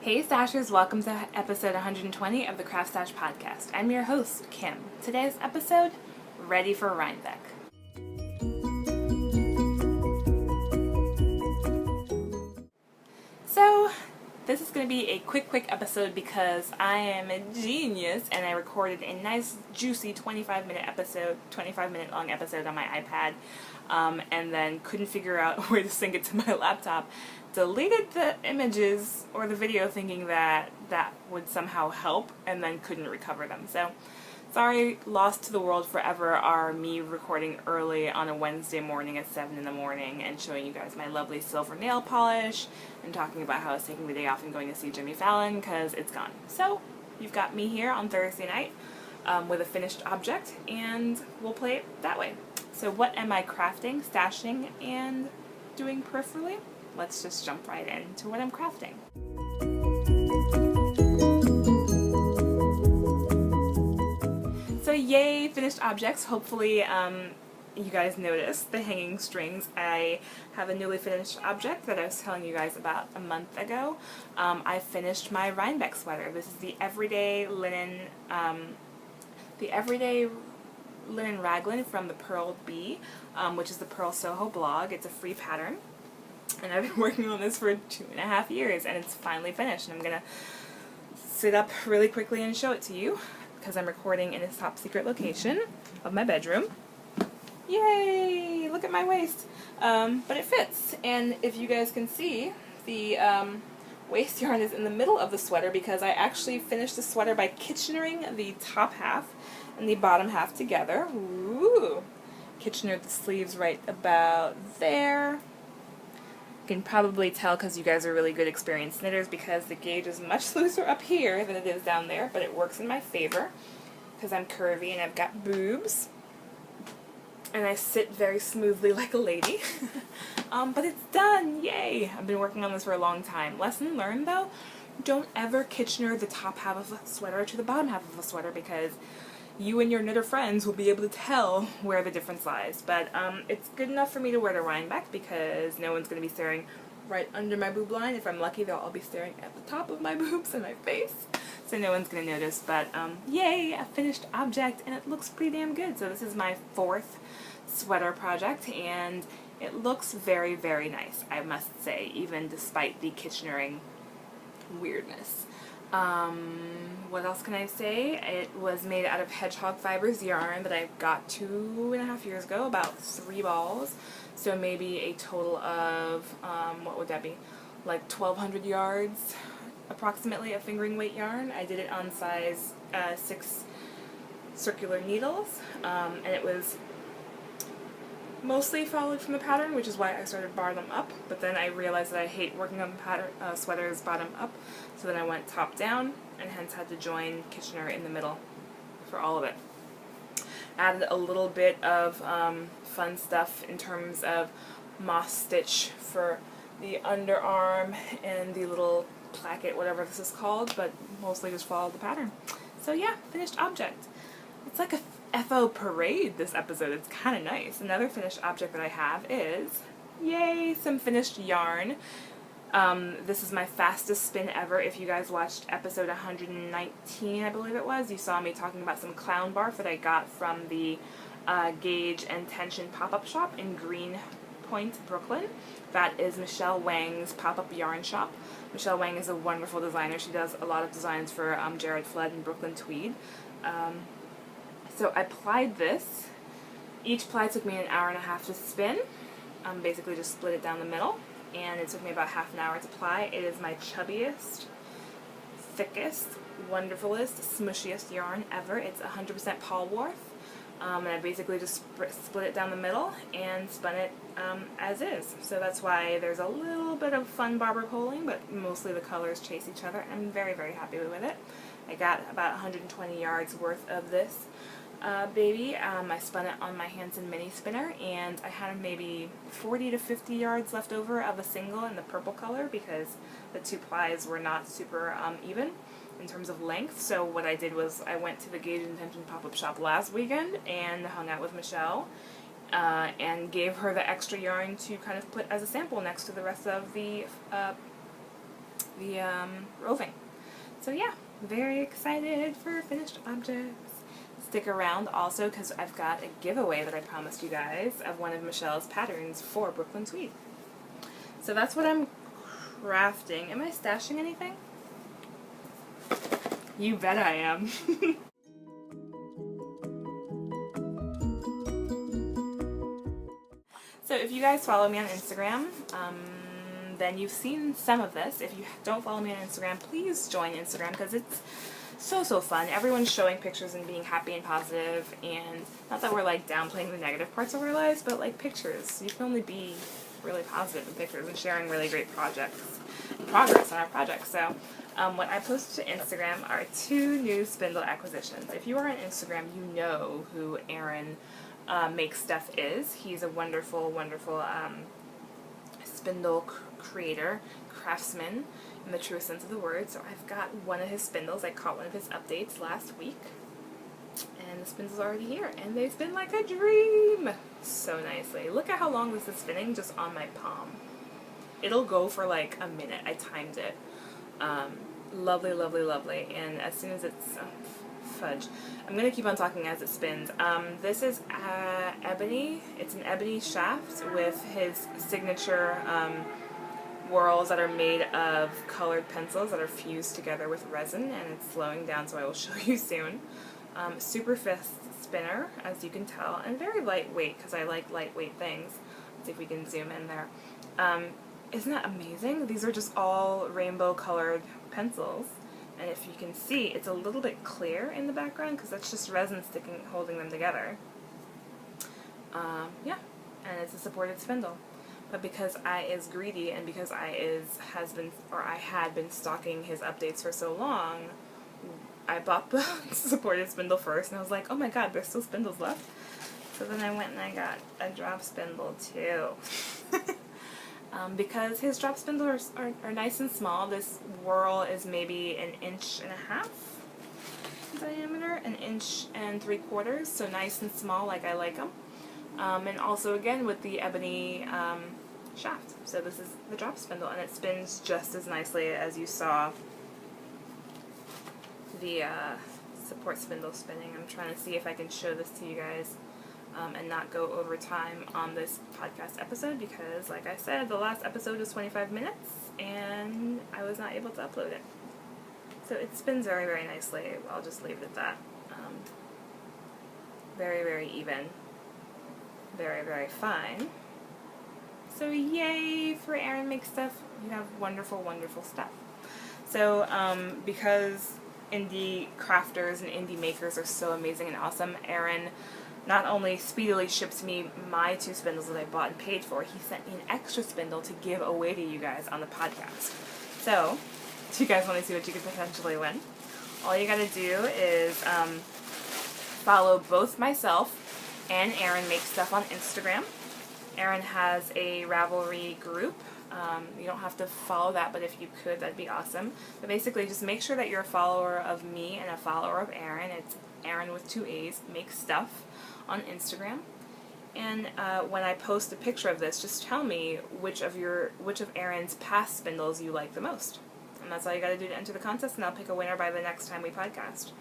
Hey Stashers, welcome to episode 120 of the CraftStash podcast. I'm your host, Kim. Today's episode, ready for Rhinebeck. So, this is going to be a quick episode because I am a genius and I recorded a nice juicy 25-minute long episode on my iPad and then couldn't figure out where to sync it to my laptop. Deleted the images or the video thinking that that would somehow help and then couldn't recover them. So sorry, lost to the world forever are me recording early on a Wednesday morning at 7 in the morning and showing you guys my lovely silver nail polish and talking about how I was taking the day off and going to see Jimmy Fallon because it's gone. So you've got me here on Thursday night with a finished object and we'll play it that way. So what am I crafting, stashing, and doing peripherally? Let's just jump right into what I'm crafting. So yay, finished objects. Hopefully you guys noticed the hanging strings. I have a newly finished object that I was telling you guys about a month ago. I finished my Rhinebeck sweater. This is the everyday linen raglan from the Pearl Bee, which is the Pearl Soho blog. It's a free pattern. And I've been working on this for 2.5 years and it's finally finished. And I'm going to sit up really quickly and show it to you because I'm recording in a top secret location of my bedroom. Yay! Look at my waist. But it fits. And if you guys can see, the waist yarn is in the middle of the sweater because I actually finished the sweater by Kitchenering the top half and the bottom half together. Ooh! Kitchenered the sleeves right about there. You can probably tell because you guys are really good experienced knitters because the gauge is much looser up here than it is down there, but it works in my favor because I'm curvy and I've got boobs and I sit very smoothly like a lady. But it's done! Yay! I've been working on this for a long time. Lesson learned though, don't ever Kitchener the top half of a sweater to the bottom half of a sweater because you and your knitter friends will be able to tell where the difference lies. But it's good enough for me to wear the Rhinebeck because no one's going to be staring right under my boob line. If I'm lucky, they'll all be staring at the top of my boobs and my face. So no one's going to notice. But yay, a finished object and it looks pretty damn good. So this is my 4th sweater project and it looks very, very nice, I must say, even despite the Kitchenering weirdness. What else can I say? It was made out of Hedgehog Fibers yarn that I got 2.5 years ago, about 3 balls. So maybe a total of, what would that be? Like 1,200 yards, approximately, of fingering weight yarn. I did it on size 6 circular needles, and it was mostly followed from the pattern, which is why I started bottom up, but then I realized that I hate working on pattern sweaters bottom up, so then I went top down, and hence had to join Kitchener in the middle for all of it. Added a little bit of fun stuff in terms of moss stitch for the underarm and the little placket, whatever this is called, but mostly just followed the pattern. So yeah, finished object. It's like a FO parade this episode. It's kind of nice. Another finished object that I have is, yay, some finished yarn. This is my fastest spin ever. If you guys watched episode 119, I believe it was, you saw me talking about some clown barf that I got from the Gauge and Tension pop-up shop in Greenpoint, Brooklyn. That is Michelle Wang's pop-up yarn shop. Michelle Wang is a wonderful designer. She does a lot of designs for Jared Flood and Brooklyn Tweed. So I plied this. Each ply took me 1.5 hours to spin. Basically just split it down the middle, and it took me about half an hour to ply. It is my chubbiest, thickest, wonderfulest, smushiest yarn ever. It's 100% polwarth, and I basically just split it down the middle and spun it as is. So that's why there's a little bit of fun barber poling, but mostly the colors chase each other. I'm very, very happy with it. I got about 120 yards worth of this baby. I spun it on my Hanson mini spinner, and I had maybe 40 to 50 yards left over of a single in the purple color because the 2 plies were not super even in terms of length. So what I did was I went to the Gauge and Tension pop-up shop last weekend and hung out with Michelle and gave her the extra yarn to kind of put as a sample next to the rest of the the roving. So yeah, very excited for finished objects. Stick around also because I've got a giveaway that I promised you guys of one of Michelle's patterns for Brooklyn Tweed. So that's what I'm crafting. Am I stashing anything? You bet I am. So if you guys follow me on Instagram, then you've seen some of this. If you don't follow me on Instagram, please join Instagram because it's so fun. Everyone's showing pictures and being happy and positive, and not that we're like downplaying the negative parts of our lives, but like pictures. You can only be really positive in pictures and sharing really great progress on our projects. So what I posted to Instagram are 2 new spindle acquisitions. If you are on Instagram, you know who Aaronmakesstuff is. He's a wonderful spindle creator, craftsman in the truest sense of the word. So I've got one of his spindles. I caught one of his updates last week, and the spindle's already here, and they spin like a dream so nicely. Look at how long this is spinning just on my palm. It'll go for like a minute. I timed it. Lovely, lovely, lovely. And as soon as it's fudge, I'm gonna keep on talking as it spins. This is ebony. It's an ebony shaft with his signature whorls that are made of colored pencils that are fused together with resin, and it's slowing down, so I will show you soon. Super fast spinner, as you can tell, and very lightweight because I like lightweight things. Let's see if we can zoom in there. Isn't that amazing? These are just all rainbow colored pencils, and if you can see, it's a little bit clear in the background because that's just resin holding them together. Yeah, and it's a supported spindle. But because I is greedy and because I had been stalking his updates for so long, I bought the supported spindle first, and I was like, oh my god, there's still spindles left. So then I went and I got a drop spindle too. Because his drop spindles are nice and small. This whorl is maybe 1.5 inches diameter, 1 3/4 inches, so nice and small like I like them. And also again with the ebony shaft. So this is the drop spindle, and it spins just as nicely as you saw the support spindle spinning. I'm trying to see if I can show this to you guys and not go over time on this podcast episode because, like I said, the last episode was 25 minutes and I was not able to upload it. So it spins very, very nicely. I'll just leave it at that. Very, very even. Very, very fine. So yay for Aaronmakesstuff. You have wonderful, wonderful stuff. So because indie crafters and indie makers are so amazing and awesome, Aaron not only speedily ships me my 2 spindles that I bought and paid for, he sent me an extra spindle to give away to you guys on the podcast. So, if you guys want to see what you could potentially win, all you gotta do is follow both myself and Aaronmakesstuff on Instagram. Aaron has a Ravelry group. You don't have to follow that, but if you could, that'd be awesome. But basically, just make sure that you're a follower of me and a follower of Aaron. It's Aaron with 2 A's, Make Stuff on Instagram. And when I post a picture of this, just tell me which of Aaron's past spindles you like the most. And that's all you gotta do to enter the contest, and I'll pick a winner by the next time we podcast.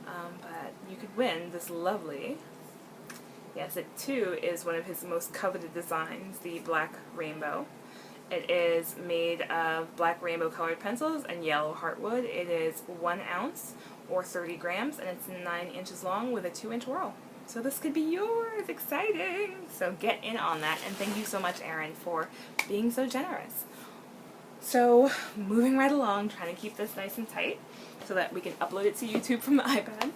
But you could win this lovely, yes, it too is one of his most coveted designs, the Black Rainbow. It is made of black rainbow colored pencils and yellow heartwood. It is 1 ounce or 30 grams, and it's 9 inches long with a 2-inch whorl. So this could be yours. Exciting! So get in on that, and thank you so much, Aaron, for being so generous. So moving right along, trying to keep this nice and tight so that we can upload it to YouTube from the iPad.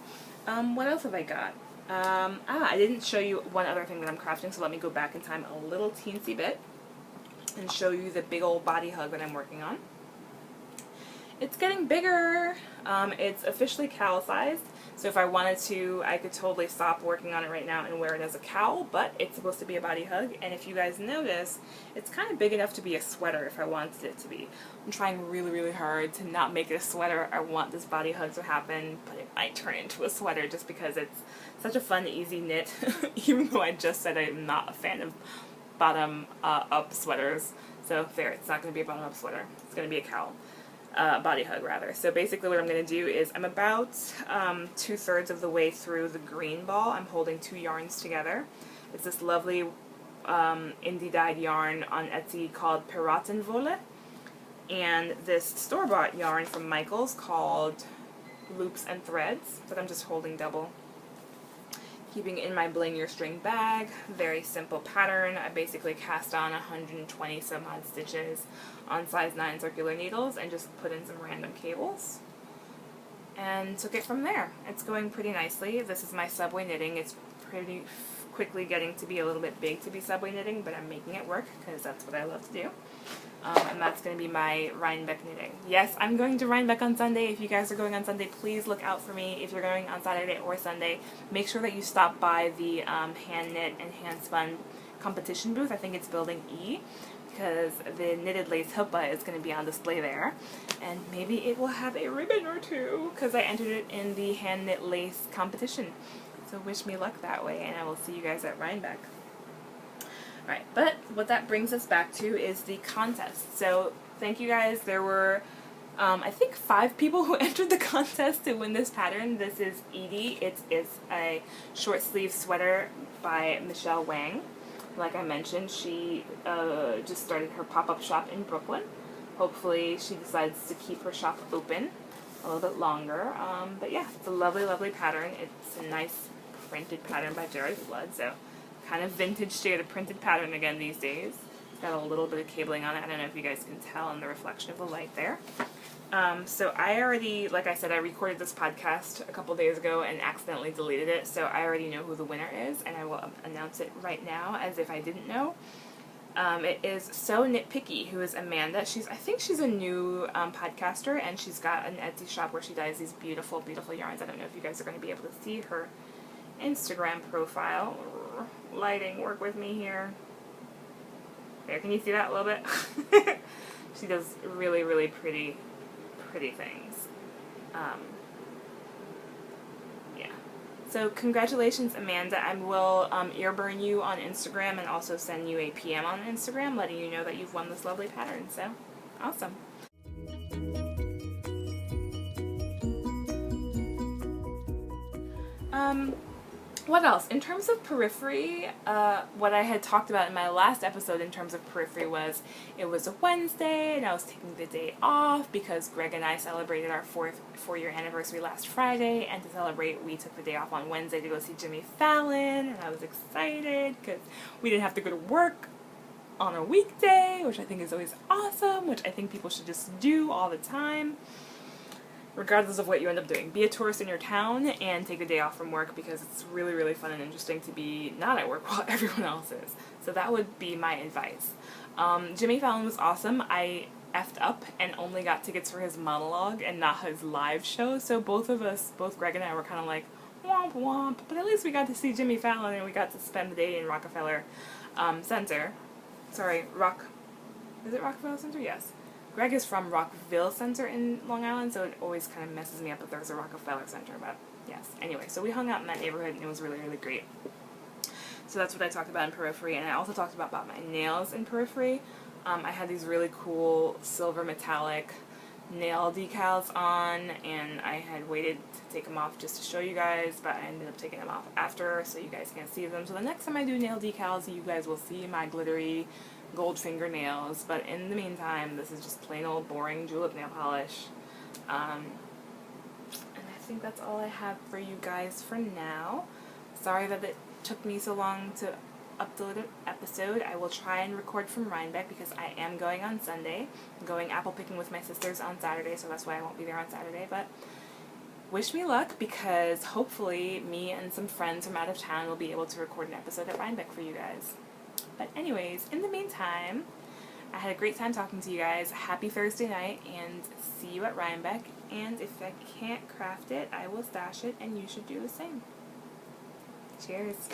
What else have I got? I didn't show you one other thing that I'm crafting, so let me go back in time a little teensy bit and show you the big old body hug that I'm working on. It's getting bigger. It's officially cowl sized, so if I wanted to, I could totally stop working on it right now and wear it as a cowl, but it's supposed to be a body hug, and if you guys notice, it's kind of big enough to be a sweater if I wanted it to be. I'm trying really, really hard to not make it a sweater. I want this body hug to happen, but it might turn into a sweater just because it's such a fun, easy knit, even though I just said I'm not a fan of bottom up sweaters. So there, it's not going to be a bottom up sweater. It's going to be a cowl. body hug rather. So basically what I'm going to do is I'm about 2/3 of the way through the green ball. I'm holding 2 yarns together. It's this lovely indie dyed yarn on Etsy called Piratenwolle, and this store-bought yarn from Michaels called Loops and Threads that I'm just holding double. Keeping it in my Bling Your String bag. Very simple pattern. I basically cast on 120 some odd stitches on size 9 circular needles and just put in some random cables and took it from there. It's going pretty nicely. This is my subway knitting. It's pretty quickly getting to be a little bit big to be subway knitting, but I'm making it work because that's what I love to do. And that's going to be my Rhinebeck knitting. Yes, I'm going to Rhinebeck on Sunday. If you guys are going on Sunday, please look out for me. If you're going on Saturday or Sunday, make sure that you stop by the hand knit and hand spun competition booth. I think it's building E, because the knitted lace huppah is going to be on display there. And maybe it will have a ribbon or two, because I entered it in the hand knit lace competition. So wish me luck that way, and I will see you guys at Rhinebeck. Alright, but what that brings us back to is the contest. So thank you guys. There were, I think 5 people who entered the contest to win this pattern. This is Edie. It is a short sleeve sweater by Michelle Wang. Like I mentioned, she just started her pop-up shop in Brooklyn. Hopefully she decides to keep her shop open a little bit longer. But yeah, it's a lovely, lovely pattern. It's a nice printed pattern by Jared Flood, so kind of vintage shade of printed pattern again these days. It's got a little bit of cabling on it. I don't know if you guys can tell in the reflection of the light there. So I already, like I said, I recorded this podcast a couple days ago and accidentally deleted it, so I already know who the winner is, and I will announce it right now as if I didn't know. It is So Nitpicky, who is Amanda. I think she's a new podcaster, and she's got an Etsy shop where she dyes these beautiful, beautiful yarns. I don't know if you guys are going to be able to see her Instagram profile. Lighting, work with me here. There, can you see that a little bit? She does really, really pretty things. Yeah. So congratulations, Amanda. I will ear burn you on Instagram and also send you a PM on Instagram letting you know that you've won this lovely pattern. So, awesome. What else? In terms of Periphery, what I had talked about in my last episode in terms of Periphery was it was a Wednesday and I was taking the day off because Greg and I celebrated our 4-year anniversary last Friday, and to celebrate we took the day off on Wednesday to go see Jimmy Fallon, and I was excited because we didn't have to go to work on a weekday, which I think is always awesome, which I think people should just do all the time. Regardless of what you end up doing. Be a tourist in your town and take a day off from work because it's really, really fun and interesting to be not at work while everyone else is. So that would be my advice. Jimmy Fallon was awesome. I effed up and only got tickets for his monologue and not his live show. So both of us, both Greg and I, were kind of like, womp womp. But at least we got to see Jimmy Fallon and we got to spend the day in Rockefeller Center. Sorry, is it Rockefeller Center? Yes. Greg is from Rockville Center in Long Island, so it always kind of messes me up that there's a Rockefeller Center, but yes. Anyway, so we hung out in that neighborhood and it was really, really great. So that's what I talked about in Periphery, and I also talked about my nails in Periphery. I had these really cool silver metallic nail decals on, and I had waited to take them off just to show you guys, but I ended up taking them off after so you guys can see them. So the next time I do nail decals, you guys will see my glittery gold fingernails, but in the meantime, this is just plain old boring julep nail polish. And I think that's all I have for you guys for now. Sorry that it took me so long to upload an episode. I will try and record from Rhinebeck because I am going on Sunday. I'm going apple picking with my sisters on Saturday, so that's why I won't be there on Saturday, but wish me luck because hopefully me and some friends from out of town will be able to record an episode at Rhinebeck for you guys. But anyways, in the meantime, I had a great time talking to you guys. Happy Thursday night, and see you at Rhinebeck. And if I can't craft it, I will stash it, and you should do the same. Cheers.